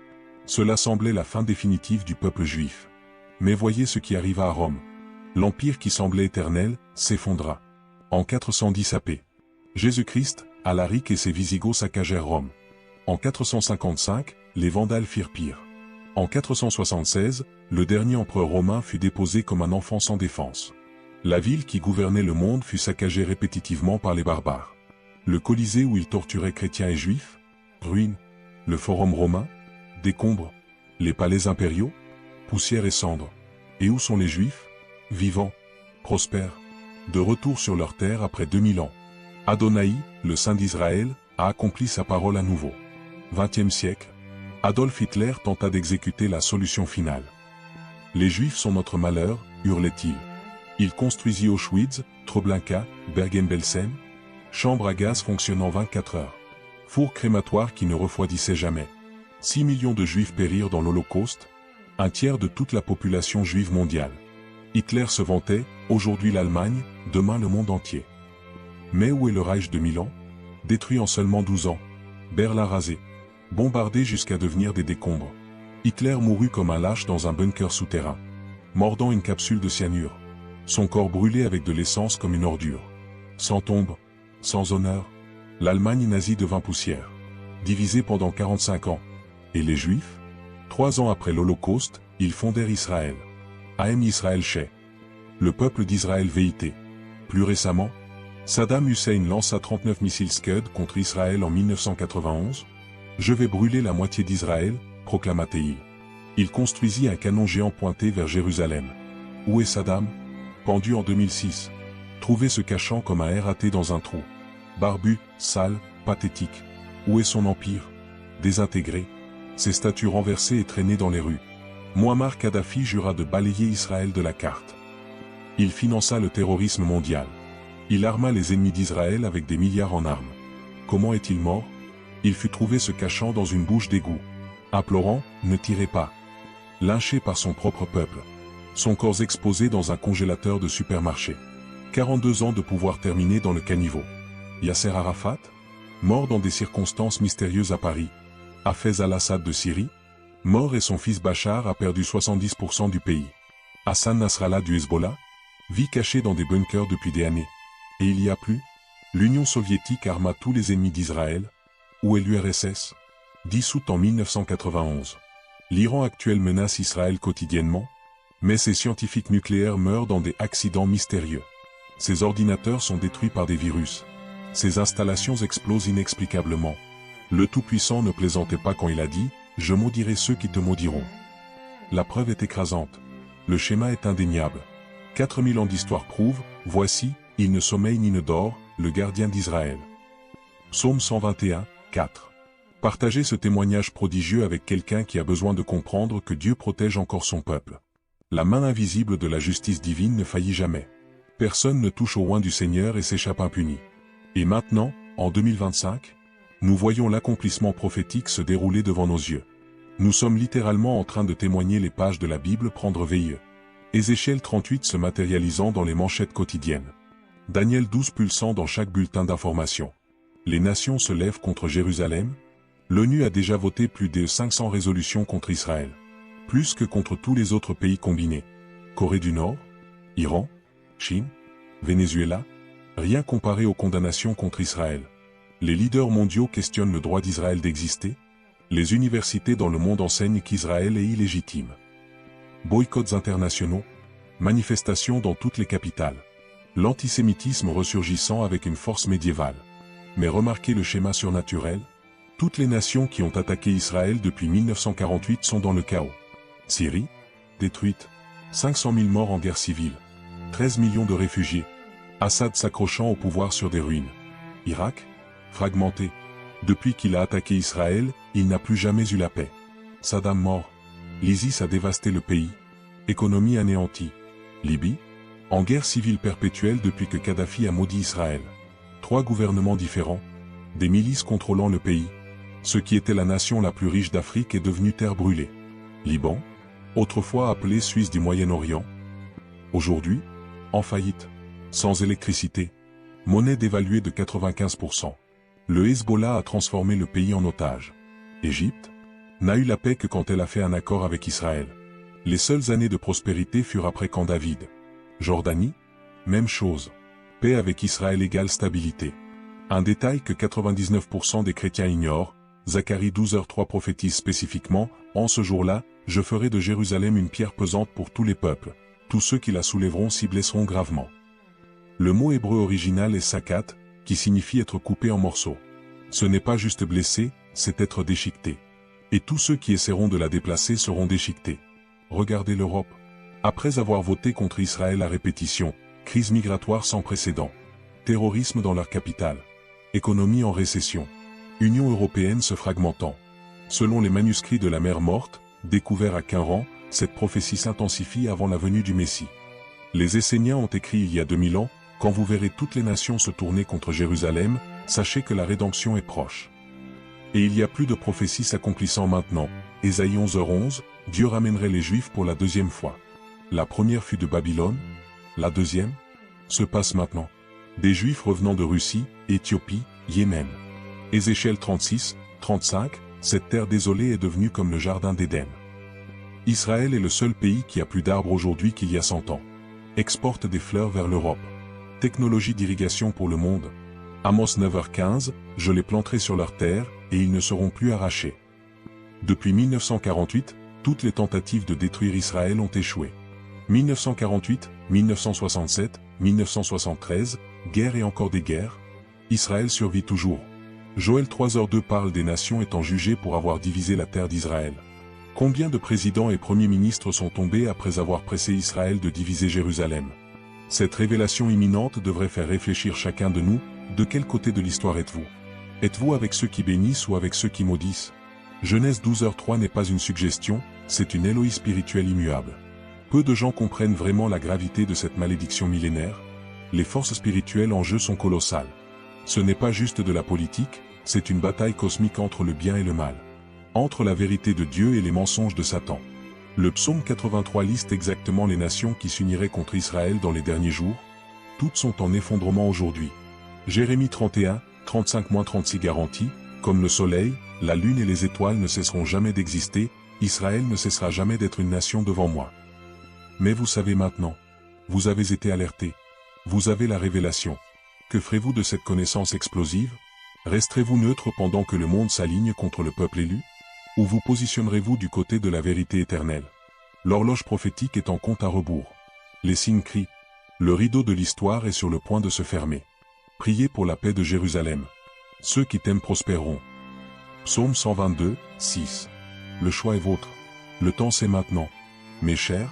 B: Cela semblait la fin définitive du peuple juif. Mais voyez ce qui arriva à Rome. L'empire qui semblait éternel, s'effondra. En 410 AP. Jésus-Christ, Alaric et ses Visigoths saccagèrent Rome. En 455, les Vandales firent pire. En 476, le dernier empereur romain fut déposé comme un enfant sans défense. La ville qui gouvernait le monde fut saccagée répétitivement par les barbares. Le Colisée où ils torturaient chrétiens et juifs, ruine. Le forum romain, décombres. Les palais impériaux, poussière et cendres. Et où sont les juifs? Vivants, prospères, de retour sur leur terre après 2000 ans. Adonai, le Saint d'Israël, a accompli sa parole à nouveau. 20e siècle. Adolf Hitler tenta d'exécuter la solution finale. Les Juifs sont notre malheur, hurlait-il. Il construisit Auschwitz, Treblinka, Bergen-Belsen, chambre à gaz fonctionnant 24 heures. Four crématoire qui ne refroidissait jamais. 6 millions de Juifs périrent dans l'Holocauste, un tiers de toute la population juive mondiale. Hitler se vantait, aujourd'hui l'Allemagne, demain le monde entier. Mais où est le Reich de 1000 ans? Détruit en seulement 12 ans. Berlin rasé. Bombardé jusqu'à devenir des décombres. Hitler mourut comme un lâche dans un bunker souterrain. Mordant une capsule de cyanure. Son corps brûlé avec de l'essence comme une ordure. Sans tombe, sans honneur, l'Allemagne nazie devint poussière. divisé pendant 45 ans. Et les Juifs? 3 ans après l'Holocauste, ils fondèrent Israël. Am Israël Sheh. Le peuple d'Israël VIT. Plus récemment, Saddam Hussein lança 39 missiles Scud contre Israël en 1991. Je vais brûler la moitié d'Israël, proclama-t-il. Il construisit un canon géant pointé vers Jérusalem. Où est Saddam? Pendu en 2006. Trouvé se cachant comme un RAT dans un trou. Barbu, sale, pathétique. Où est son empire? Désintégré. Ses statues renversées et traînées dans les rues. Muammar Kadhafi jura de balayer Israël de la carte. Il finança le terrorisme mondial. Il arma les ennemis d'Israël avec des milliards en armes. Comment est-il mort? Il fut trouvé se cachant dans une bouche d'égout. Implorant, ne tirez pas. Lynché par son propre peuple. Son corps exposé dans un congélateur de supermarché. 42 ans de pouvoir terminé dans le caniveau. Yasser Arafat? Mort dans des circonstances mystérieuses à Paris. Hafez al-Assad de Syrie? Mort et son fils Bachar a perdu 70% du pays. Hassan Nasrallah du Hezbollah? Vit caché dans des bunkers depuis des années. Et il y a plus? L'Union soviétique arma tous les ennemis d'Israël. Où est l'URSS? Dissoute en 1991. L'Iran actuel menace Israël quotidiennement, mais ses scientifiques nucléaires meurent dans des accidents mystérieux. Ses ordinateurs sont détruits par des virus. Ses installations explosent inexplicablement. Le Tout-Puissant ne plaisantait pas quand il a dit « Je maudirai ceux qui te maudiront ». La preuve est écrasante. Le schéma est indéniable. 4000 ans d'histoire prouvent, voici, il ne sommeille ni ne dort, le gardien d'Israël. Psaume 121, 4. Partagez ce témoignage prodigieux avec quelqu'un qui a besoin de comprendre que Dieu protège encore son peuple. La main invisible de la justice divine ne faillit jamais. Personne ne touche au oint du Seigneur et s'échappe impuni. Et maintenant, en 2025, nous voyons l'accomplissement prophétique se dérouler devant nos yeux. Nous sommes littéralement en train de témoigner les pages de la Bible prendre veilleux. Ézéchiel 38 se matérialisant dans les manchettes quotidiennes. Daniel 12 pulsant dans chaque bulletin d'information. Les nations se lèvent contre Jérusalem. L'ONU a déjà voté plus de 500 résolutions contre Israël. Plus que contre tous les autres pays combinés. Corée du Nord, Iran, Chine, Venezuela, rien comparé aux condamnations contre Israël. Les leaders mondiaux questionnent le droit d'Israël d'exister. Les universités dans le monde enseignent qu'Israël est illégitime. Boycotts internationaux, manifestations dans toutes les capitales. L'antisémitisme ressurgissant avec une force médiévale. Mais remarquez le schéma surnaturel. Toutes les nations qui ont attaqué Israël depuis 1948 sont dans le chaos. Syrie, détruite. 500 000 morts en guerre civile. 13 millions de réfugiés. Assad s'accrochant au pouvoir sur des ruines. Irak, fragmenté. Depuis qu'il a attaqué Israël, il n'a plus jamais eu la paix. Saddam mort. L'ISIS a dévasté le pays. Économie anéantie. Libye, en guerre civile perpétuelle depuis que Kadhafi a maudit Israël. 3 gouvernements différents. Des milices contrôlant le pays. Ce qui était la nation la plus riche d'Afrique est devenu terre brûlée. Liban, autrefois appelé Suisse du Moyen-Orient. Aujourd'hui, en faillite. Sans électricité. Monnaie dévaluée de 95%. Le Hezbollah a transformé le pays en otage. Égypte n'a eu la paix que quand elle a fait un accord avec Israël. Les seules années de prospérité furent après Camp David. Jordanie, même chose. Paix avec Israël égale stabilité. Un détail que 99% des chrétiens ignorent, Zacharie 12h3 prophétise spécifiquement, en ce jour-là, je ferai de Jérusalem une pierre pesante pour tous les peuples. Tous ceux qui la soulèveront s'y blesseront gravement. Le mot hébreu original est sakat, qui signifie être coupé en morceaux. Ce n'est pas juste blessé, c'est être déchiqueté. Et tous ceux qui essaieront de la déplacer seront déchiquetés. Regardez l'Europe. Après avoir voté contre Israël à répétition, crise migratoire sans précédent. Terrorisme dans leur capitale. Économie en récession. Union européenne se fragmentant. Selon les manuscrits de la mer Morte, découverts à Qumran, cette prophétie s'intensifie avant la venue du Messie. Les Esséniens ont écrit il y a 2000 ans, quand vous verrez toutes les nations se tourner contre Jérusalem, sachez que la rédemption est proche. Et il y a plus de prophéties s'accomplissant maintenant. Ésaïe 11h11, Dieu ramènerait les Juifs pour la 2e fois. La première fut de Babylone, la 2e se passe maintenant. Des Juifs revenant de Russie, Éthiopie, Yémen. Ézéchiel 36, 35, cette terre désolée est devenue comme le jardin d'Éden. Israël est le seul pays qui a plus d'arbres aujourd'hui qu'il y a 100 ans. Exporte des fleurs vers l'Europe. Technologie d'irrigation pour le monde. Amos 9h15, je les planterai sur leur terre, et ils ne seront plus arrachés. Depuis 1948, toutes les tentatives de détruire Israël ont échoué. 1948, 1967, 1973, guerre et encore des guerres. Israël survit toujours. Joël 3h2 parle des nations étant jugées pour avoir divisé la terre d'Israël. Combien de présidents et premiers ministres sont tombés après avoir pressé Israël de diviser Jérusalem? Cette révélation imminente devrait faire réfléchir chacun de nous, de quel côté de l'histoire êtes-vous? Êtes-vous avec ceux qui bénissent ou avec ceux qui maudissent? Genèse 12h3 n'est pas une suggestion, c'est une Éloi spirituelle immuable. Peu de gens comprennent vraiment la gravité de cette malédiction millénaire. Les forces spirituelles en jeu sont colossales. Ce n'est pas juste de la politique, c'est une bataille cosmique entre le bien et le mal. Entre la vérité de Dieu et les mensonges de Satan. Le psaume 83 liste exactement les nations qui s'uniraient contre Israël dans les derniers jours. Toutes sont en effondrement aujourd'hui. Jérémie 31, 35-36 garantit, comme le soleil, la lune et les étoiles ne cesseront jamais d'exister, Israël ne cessera jamais d'être une nation devant moi. Mais vous savez maintenant. Vous avez été alerté. Vous avez la révélation. Que ferez-vous de cette connaissance explosive? Resterez-vous neutre pendant que le monde s'aligne contre le peuple élu? Ou vous positionnerez-vous du côté de la vérité éternelle? L'horloge prophétique est en compte à rebours. Les signes crient. Le rideau de l'histoire est sur le point de se fermer. Priez pour la paix de Jérusalem. Ceux qui t'aiment prospéreront. Psaume 122, 6. Le choix est vôtre. Le temps c'est maintenant. Mes chers,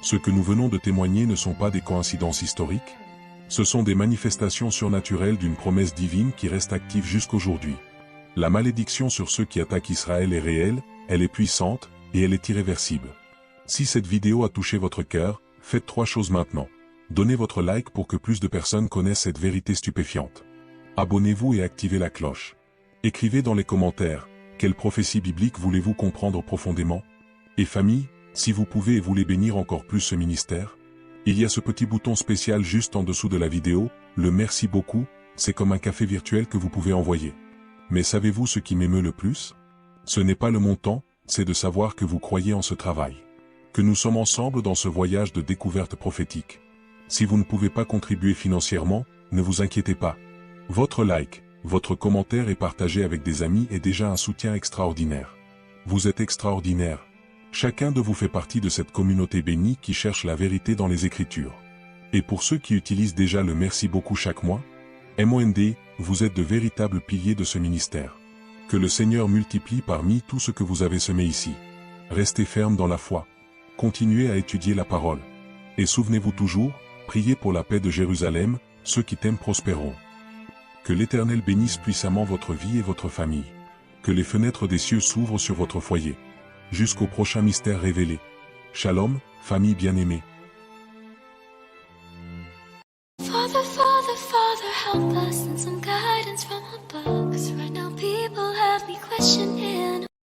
B: ce que nous venons de témoigner ne sont pas des coïncidences historiques. Ce sont des manifestations surnaturelles d'une promesse divine qui reste active jusqu'aujourd'hui. La malédiction sur ceux qui attaquent Israël est réelle, elle est puissante, et elle est irréversible. Si cette vidéo a touché votre cœur, faites 3 choses maintenant. Donnez votre like pour que plus de personnes connaissent cette vérité stupéfiante. Abonnez-vous et activez la cloche. Écrivez dans les commentaires, quelle prophétie biblique voulez-vous comprendre profondément? Et famille, si vous pouvez et voulez bénir encore plus ce ministère, il y a ce petit bouton spécial juste en dessous de la vidéo, le merci beaucoup, c'est comme un café virtuel que vous pouvez envoyer. Mais savez-vous ce qui m'émeut le plus? Ce n'est pas le montant, c'est de savoir que vous croyez en ce travail. Que nous sommes ensemble dans ce voyage de découverte prophétique. Si vous ne pouvez pas contribuer financièrement, ne vous inquiétez pas. Votre like, votre commentaire et partagé avec des amis est déjà un soutien extraordinaire. Vous êtes extraordinaire. Chacun de vous fait partie de cette communauté bénie qui cherche la vérité dans les Écritures. Et pour ceux qui utilisent déjà le merci beaucoup chaque mois, MOND, vous êtes de véritables piliers de ce ministère. Que le Seigneur multiplie parmi tout ce que vous avez semé ici. Restez ferme dans la foi. Continuez à étudier la parole. Et souvenez-vous toujours, priez pour la paix de Jérusalem, ceux qui t'aiment prospéreront. Que l'Éternel bénisse puissamment votre vie et votre famille. Que les fenêtres des cieux s'ouvrent sur votre foyer. Jusqu'au prochain mystère révélé. Shalom, famille bien-aimée.
C: Father, Father, Father, help us and some guidance from above. 'Cause right now people have me questioning.